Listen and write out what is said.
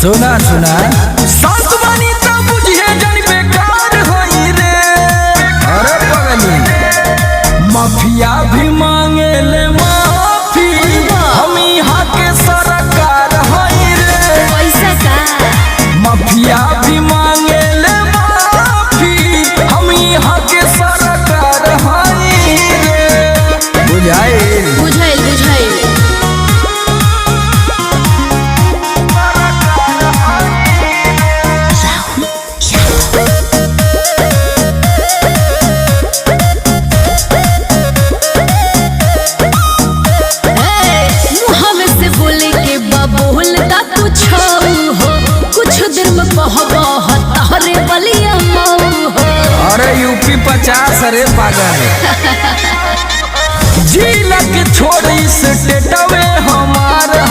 सुना सुना सास बनी तो बुझिए जन बेकार होई रे। अरे पगली माफिया भी मांगे ले माफी, हम यहाँ के सरकार होई रे। पैसा का माफिया भी मांगे ले माफी, हम यहाँ के सरकार होई रे। बुझाई बुझाइल बुझाइल। बोलता कुछ हो कुछ देर में कहबो हरे बलिया मऊ हो। अरे यूपी 50 अरे पागल जिला के छोड़ इस टेटवे हमारा